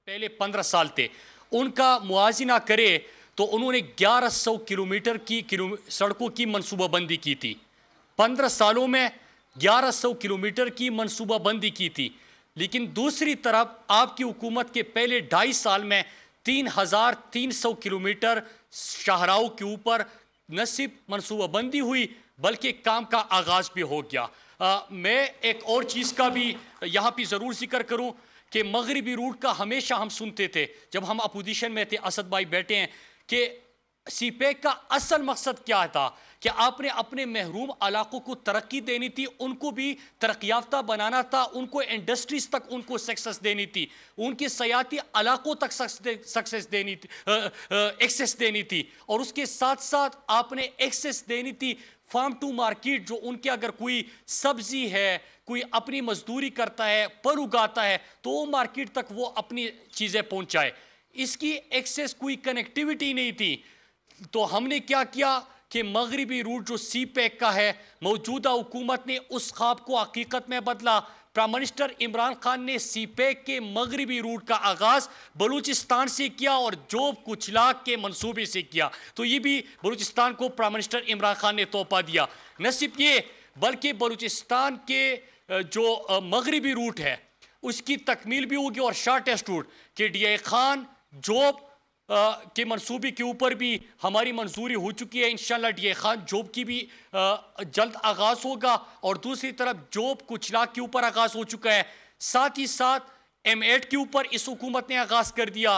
پہلے 15 سال تھے، ان کا موازنہ کرے تو انہوں نے 1100 کلومیٹر کی سڑکوں کی منصوبہ بندی کی تھی۔ 15 سالوں میں 1100 کلومیٹر کی منصوبہ بندی کی تھی، لیکن دوسری طرف آپ کی حکومت کے پہلے 2.5 سال میں 3300 کلومیٹر شاہراہوں کے اوپر نہ صرف منصوبہ بندی ہوئی بلکہ کام کا آغاز بھی ہو گیا۔ میں ایک اور چیز کا بھی یہاں پہ ضرور ذکر کروں کہ مغربی روٹ کا ہمیشہ ہم سنتے تھے جب ہم اپوزیشن میں تھے، اسد بھائی بیٹھے ہیں، کہ سی پیک کا اصل مقصد کیا تھا کہ آپ نے اپنے محروم علاقوں کو ترقی دینی تھی، ان کو بھی ترقی یافتہ بنانا تھا، ان کو انڈسٹریز تک ان کو سکسس دینی تھی، ان کے سیاحتی علاقوں تک سکسس دینی تھی، ایکسس دینی تھی، اور اس کے ساتھ ساتھ آپ نے ایکسس دینی تھی فارم ٹو مارکیٹ، جو ان کے اگر کوئی سبزی ہے، کوئی اپنی مزدوری کرتا ہے، پر اگاتا ہے تو وہ مارکیٹ تک وہ اپنی چیزیں پہنچائے۔ اس کی ایکسس کوئی کنیکٹیوٹی نہیں تھی، تو ہم نے کیا کیا کہ مغربی روٹ جو سی پیک کا ہے، موجودہ حکومت نے اس خواب کو حقیقت میں بدلا۔ پرائم منسٹر عمران خان نے سی پیک کے مغربی روٹ کا آغاز بلوچستان سے کیا اور جوب کچلاک کے منصوبے سے کیا، تو یہ بھی بلوچستان کو پرائم منسٹر عمران خان نے تحفہ دیا۔ نہ صرف یہ بلکہ بلوچستان کے جو مغربی روٹ ہے اس کی تکمیل بھی ہوگی، اور شارٹیسٹ روٹ کہ ڈی اے خان جوب کے منصوبے کے اوپر بھی ہماری منظوری ہو چکی ہے۔ انشاءاللہ ڈی اے خان جوب کی بھی جلد آغاز ہوگا، اور دوسری طرف جوب کچلاک کے اوپر آغاز ہو چکا ہے۔ ساتھ ہی ساتھ M8 کے اوپر اس حکومت نے آغاز کر دیا،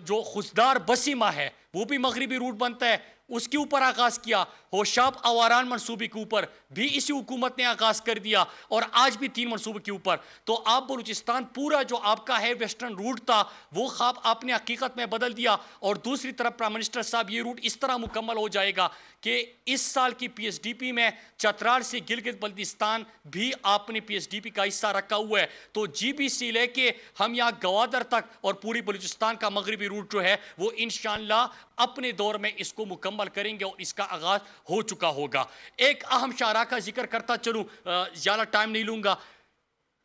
جو خزدار بسیمہ ہے وہ بھی مغربی روٹ بنتا ہے، اس کے اوپر آغاز کیا۔ ہوشاب اواران منصوبے کے اوپر بھی اسی حکومت نے آغاز کر دیا، اور آج بھی 3 منصوبے کے اوپر۔ تو آپ بلوچستان پورا جو آپ کا ہے ویسٹرن روٹ تھا، وہ خواب آپ نے حقیقت میں بدل دیا، اور دوسری طرف پرائم منسٹر صاحب یہ روٹ اس طرح مکمل ہو جائے گا کہ اس سال کی پی ایس ڈی پی میں چترال سے گلگت بلتستان بھی آپ نے پی ایس ڈی پی کا حصہ رکھا ہوا ہے، تو جی بی سی لے کے ہم یہاں گوادر تک اور پوری بلوچستان کا مغربی روٹ جو ہے وہ انشاءاللہ اپنے دور میں اس کو مکمل کریں گے، اور اس کا آغاز ہو چکا ہوگا۔ ایک اہم شاہراہ کا ذکر کرتا چلوں، زیادہ ٹائم نہیں لوں گا۔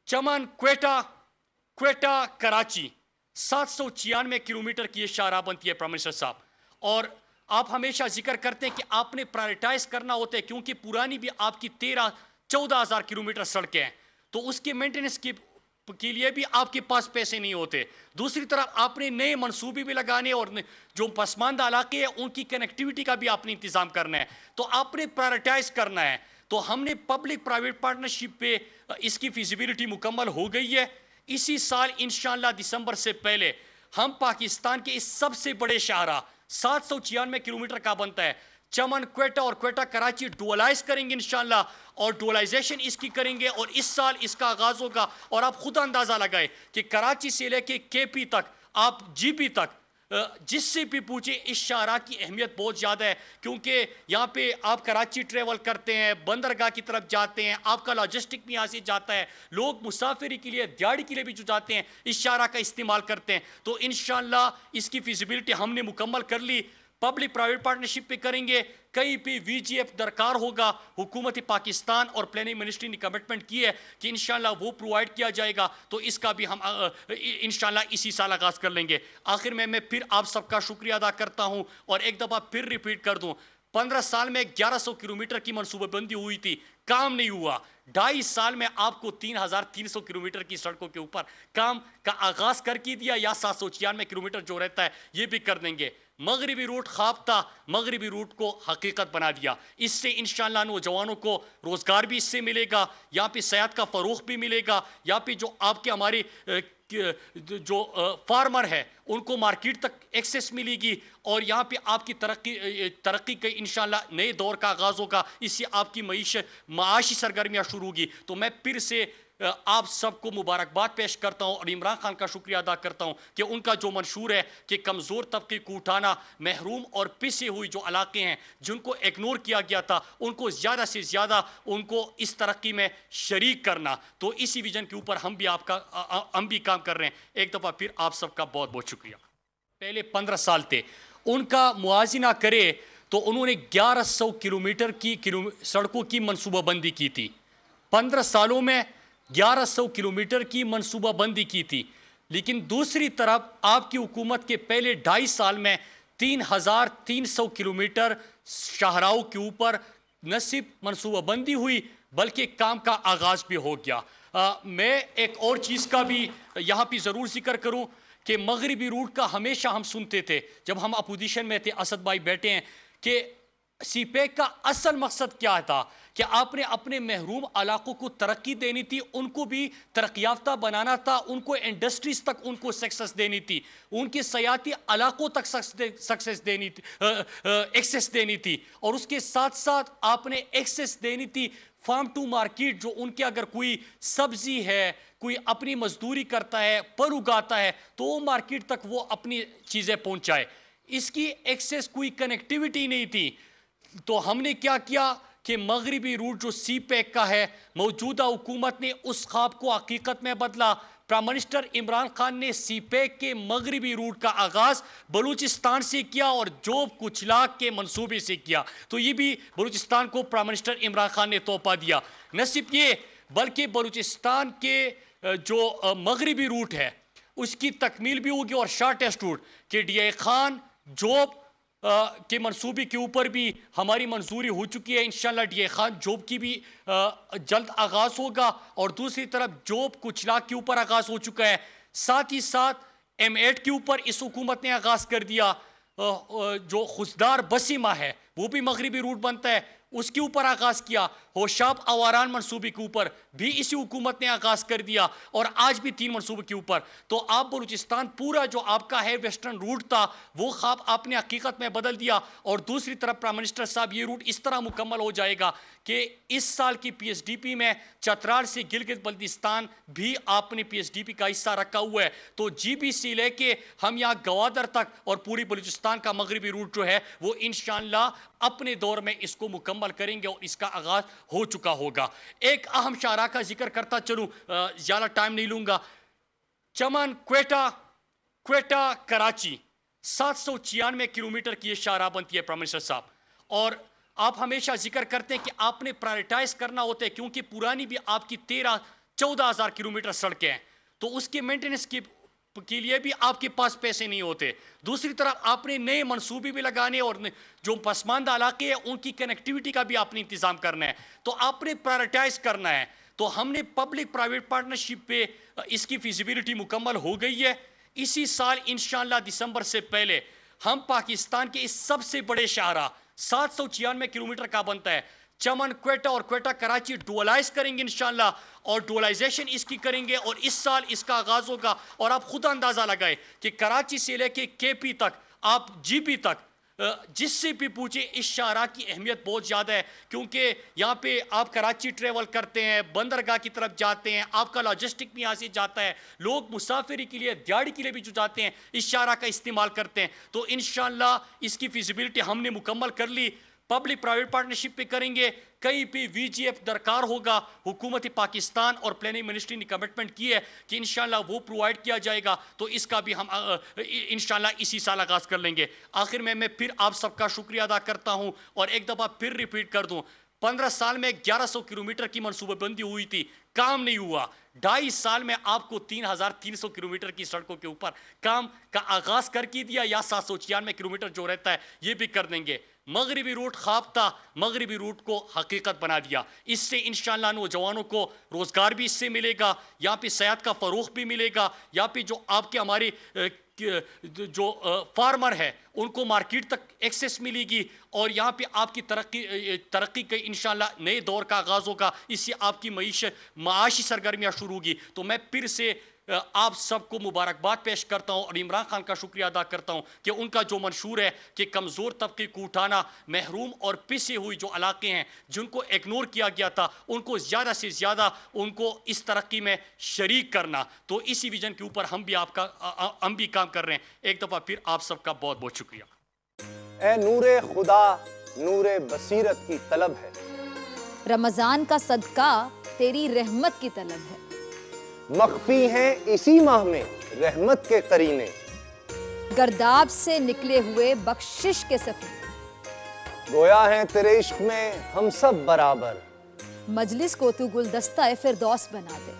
چمن کوئٹہ کراچی 796 کلومیٹر کی یہ شاہراہ بنتی ہے پرائم منسٹر صاحب، اور آپ ہمیشہ ذکر کرتے ہیں کہ آپ نے پرائرٹائز کرنا ہوتا ہے، کیونکہ پرانی بھی آپ کی 13-14 ہزار کلومیٹر سڑکیں ہیں، تو اس کے مینٹیننس کے لیے بھی آپ کے پاس پیسے نہیں ہوتے۔ دوسری طرف آپ نے نئے منصوبے بھی لگانے، اور جو پسماندہ علاقے ہیں ان کی کنیکٹیوٹی کا بھی آپ نے انتظام کرنا ہے، تو آپ نے پرائرٹائز کرنا ہے۔ تو ہم نے پبلک پرائیویٹ پارٹنرشپ پہ اس کی فیزیبلٹی مکمل ہو گئی ہے۔ اسی سال انشاءاللہ دسمبر سے پہلے ہم پاکستان کے اس سب سے بڑے شاہراہ 796 کلومیٹر کا بنتا ہے، چمن کوئٹہ اور کوئٹہ کراچی ڈوالائز کریں گے انشاءاللہ، اور ڈوالائزیشن اس کی کریں گے، اور اس سال اس کا آغاز ہوگا۔ اور آپ خود اندازہ لگائیں کہ کراچی سے لے کے کے پی تک، آپ جی پی تک، جس سے بھی پوچھیں، اس شاہراہ کی اہمیت بہت زیادہ ہے، کیونکہ یہاں پہ آپ کراچی ٹریول کرتے ہیں، بندرگاہ کی طرف جاتے ہیں، آپ کا لاجسٹک بھی یہاں سے جاتا ہے، لوگ مسافری کے لیے، دیہڑی کے لیے بھی جو جاتے ہیں اس شاہراہ کا استعمال کرتے ہیں، تو انشاءاللہ اس کی فیزیبلٹی ہم نے مکمل کر لی۔ پبلک پرائیویٹ پارٹنرشپ پہ کریں گے، کہیں پہ وی جی ایف درکار ہوگا، حکومت پاکستان اور پلاننگ منسٹری نے کمٹمنٹ کی ہے کہ انشاءاللہ وہ پرووائڈ کیا جائے گا، تو اس کا بھی ہم انشاءاللہ اسی سال آغاز کر لیں گے۔ آخر میں پھر آپ سب کا شکریہ ادا کرتا ہوں، اور ایک دفعہ پھر ریپیٹ کر دوں، 15 سال میں 1100 کلومیٹر کی منصوبہ بندی ہوئی تھی، کام نہیں ہوا۔ 2.5 سال میں آپ کو 3300 کلومیٹر کی سڑکوں کے اوپر کام کا آغاز کر کے دیا، یا 796 کلومیٹر جو رہتا ہے یہ بھی کر دیں گے۔ مغربی روٹ خواب تھا، مغربی روٹ کو حقیقت بنا دیا۔ اس سے انشاءاللہ نوجوانوں کو روزگار بھی اس سے ملے گا، یہاں پہ سیاحت کا فروغ بھی ملے گا، یہاں پہ جو آپ کے ہمارے جو فارمر ہے ان کو مارکیٹ تک ایکسیس ملے گی، اور یہاں پہ آپ کی ترقی کے انشاءاللہ نئے دور کا آغاز ہوگا، اس سے آپ کی معاشی سرگرمیاں شروع ہوگی۔ تو میں پھر سے آپ سب کو مبارکباد پیش کرتا ہوں، اور عمران خان کا شکریہ ادا کرتا ہوں کہ ان کا جو منشور ہے کہ کمزور طبقے کو اٹھانا، محروم اور پسے ہوئی جو علاقے ہیں جن کو اگنور کیا گیا تھا ان کو زیادہ سے زیادہ ان کو اس ترقی میں شریک کرنا، تو اسی ویژن کے اوپر ہم بھی کام کر رہے ہیں۔ ایک دفعہ پھر آپ سب کا بہت بہت شکریہ۔ پہلے 15 سال تھے، ان کا موازنہ کرے تو انہوں نے 1100 کلومیٹر کی سڑکوں کی منصوبہ بندی کی تھی، 15 سالوں میں 1100 کلومیٹر کی منصوبہ بندی کی تھی، لیکن دوسری طرف آپ کی حکومت کے پہلے 2.5 سال میں 3,300 کلومیٹر شاہراہوں کے اوپر نہ صرف منصوبہ بندی ہوئی بلکہ کام کا آغاز بھی ہو گیا۔ میں ایک اور چیز کا بھی یہاں پہ ضرور ذکر کروں کہ مغربی روٹ کا ہمیشہ ہم سنتے تھے جب ہم اپوزیشن میں تھے، اسد بھائی بیٹھے ہیں، کہ سی پیک کا اصل مقصد کیا تھا کہ آپ نے اپنے محروم علاقوں کو ترقی دینی تھی، ان کو بھی ترقی یافتہ بنانا تھا، ان کو انڈسٹریز تک ان کو سکسس دینی تھی، ان کے سیاحتی علاقوں تک سکسس دینی تھی، ایکسس دینی تھی، اور اس کے ساتھ ساتھ آپ نے ایکسس دینی تھی فارم ٹو مارکیٹ، جو ان کے اگر کوئی سبزی ہے، کوئی اپنی مزدوری کرتا ہے، پر اگاتا ہے، تو وہ مارکیٹ تک وہ اپنی چیزیں پہنچائے۔ اس کی ایکسس کوئی کنیکٹیوٹی نہیں تھی، تو ہم نے کیا کیا کہ مغربی روٹ جو سی پیک کا ہے، موجودہ حکومت نے اس خواب کو حقیقت میں بدلا۔ پرائم منسٹر عمران خان نے سی پیک کے مغربی روٹ کا آغاز بلوچستان سے کیا اور جوب کچلاک کے منصوبے سے کیا، تو یہ بھی بلوچستان کو پرائم منسٹر عمران خان نے تحفہ دیا۔ نہ صرف یہ بلکہ بلوچستان کے جو مغربی روٹ ہے اس کی تکمیل بھی ہوگی، اور شارٹیسٹ روٹ کہ ڈی اے خان جوب کے منصوبے کے اوپر بھی ہماری منظوری ہو چکی ہے۔ انشاءاللہ ڈی اے خان جوب کی بھی جلد آغاز ہوگا، اور دوسری طرف جوب کچلاک کے اوپر آغاز ہو چکا ہے۔ ساتھ ہی ساتھ M8 کے اوپر اس حکومت نے آغاز کر دیا، جو خزدار بسیمہ ہے وہ بھی مغربی روٹ بنتا ہے، اس کے اوپر آغاز کیا۔ ہوشاب آواران منصوبے کے اوپر بھی اسی حکومت نے آغاز کر دیا، اور آج بھی 3 منصوبے کے اوپر۔ تو آپ بلوچستان پورا جو آپ کا ہے ویسٹرن روٹ تھا، وہ خواب آپ نے حقیقت میں بدل دیا۔ اور دوسری طرف پرائم منسٹر صاحب یہ روٹ اس طرح مکمل ہو جائے گا کہ اس سال کی پی ایس ڈی پی میں چترال سے گلگت بلتستان بھی آپ نے پی ایس ڈی پی کا حصہ رکھا ہوا ہے، تو جی بی سی لے کے ہم یہاں گوادر تک اور پوری بلوچستان کا مغربی روٹ جو ہے وہ انشاءاللہ اپنے دور میں اس کو مکمل کریں گے، اور اس کا آغاز ہو چکا ہوگا۔ ایک اہم شاہراہ کا ذکر کرتا چلوں، زیادہ ٹائم نہیں لوں گا۔ چمن کوئٹہ کراچی 796 کلومیٹر کی یہ شاہراہ بنتی ہے پرائم منسٹر صاحب، اور آپ ہمیشہ ذکر کرتے ہیں کہ آپ نے پرائرٹائز کرنا ہوتا ہے، کیونکہ پرانی بھی آپ کی 13-14 ہزار کلومیٹر سڑکیں ہیں، تو اس کے مینٹیننس کے لیے بھی آپ کے پاس پیسے نہیں ہوتے۔ دوسری طرف آپ نے نئے منصوبے بھی لگانے، اور جو پسماندہ علاقے ہیں ان کی کنیکٹیوٹی کا بھی آپ نے انتظام کرنا ہے، تو آپ نے پرائرٹائز کرنا ہے۔ تو ہم نے پبلک پرائیویٹ پارٹنرشپ پہ اس کی فیزیبلٹی مکمل ہو گئی ہے۔ اسی سال انشاءاللہ دسمبر سے پہلے ہم پاکستان کے اس سب سے بڑے شاہراہ 796 کلومیٹر کا بنتا ہے، چمن کوئٹہ اور کوئٹہ کراچی ڈوئلائز کریں گے انشاءاللہ، اور ڈوئلائزیشن اس کی کریں گے، اور اس سال اس کا آغاز ہوگا۔ اور آپ خود اندازہ لگائیں کہ کراچی سے لے کے کے پی تک، آپ جی پی تک، جس سے بھی پوچھیں اس شاہراہ کی اہمیت بہت زیادہ ہے، کیونکہ یہاں پہ آپ کراچی ٹریول کرتے ہیں، بندرگاہ کی طرف جاتے ہیں، آپ کا لاجسٹک بھی یہاں سے جاتا ہے، لوگ مسافری کے لیے دیہڑی کے لیے بھی جو جاتے ہیں اس شاہراہ کا استعمال کرتے ہیں، تو انشاءاللہ اس کی فیزیبلٹی ہم نے مکمل کر لی۔ پبلک پرائیویٹ پارٹنرشپ پہ کریں گے، کہیں پہ وی جی ایف درکار ہوگا، حکومت پاکستان اور پلاننگ منسٹری نے کمٹمنٹ کی ہے کہ انشاءاللہ وہ پرووائڈ کیا جائے گا، تو اس کا بھی ہم انشاءاللہ اسی سال آغاز کر لیں گے۔ آخر میں پھر آپ سب کا شکریہ ادا کرتا ہوں، اور ایک دفعہ پھر ریپیٹ کر دوں، 15 سال میں 1100 کلومیٹر کی منصوبہ بندی ہوئی تھی، کام نہیں ہوا۔ 2.5 سال میں آپ کو 3,300 کلومیٹر کی سڑکوں کے اوپر کام کا آغاز کر کے دیا، یا 796 کلومیٹر جو رہتا ہے یہ بھی کر دیں گے۔ مغربی روٹ خواب تھا، مغربی روٹ کو حقیقت بنا دیا۔ اس سے انشاءاللہ نوجوانوں کو روزگار بھی اس سے ملے گا، یہاں پہ صحت کا فروغ بھی ملے گا، یہاں پہ جو آپ کے ہمارے جو فارمر ہے ان کو مارکیٹ تک ایکسیس ملے گی، اور یہاں پہ آپ کی ترقی کے انشاءاللہ نئے دور کا آغاز ہوگا، اس سے آپ کی معاشی سرگرمیاں شروع ہوگی۔ تو میں پھر سے آپ سب کو مبارکباد پیش کرتا ہوں، اور عمران خان کا شکریہ ادا کرتا ہوں کہ ان کا جو منشور ہے کہ کمزور طبقے کو اٹھانا، محروم اور پسے ہوئی جو علاقے ہیں جن کو اگنور کیا گیا تھا ان کو زیادہ سے زیادہ ان کو اس ترقی میں شریک کرنا، تو اسی ویژن کے اوپر ہم بھی کام کر رہے ہیں۔ ایک دفعہ پھر آپ سب کا بہت بہت شکریہ۔ اے نور خدا، نور بصیرت کی طلب ہے، رمضان کا صدقہ تیری رحمت کی طلب ہے، مخفی ہیں اسی ماہ میں رحمت کے قرینے، گرداب سے نکلے ہوئے بخشش کے سفیر، گویا ہیں تیرے عشق میں ہم سب برابر، مجلس کو تو گلدستہ فردوس بنا دے،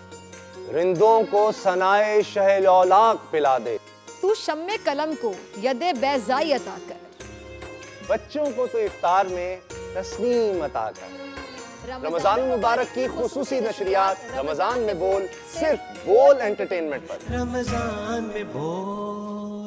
رندوں کو ثنائے شہلولاق پلا دے، تو شم قلم کو ید بیضائی عطا کر، بچوں کو تو افطار میں تسنیم عطا کر۔ رمضان المبارک کی خصوصی نشریات رمضان میں بول، صرف بول انٹرٹینمنٹ پر۔ رمضان میں بول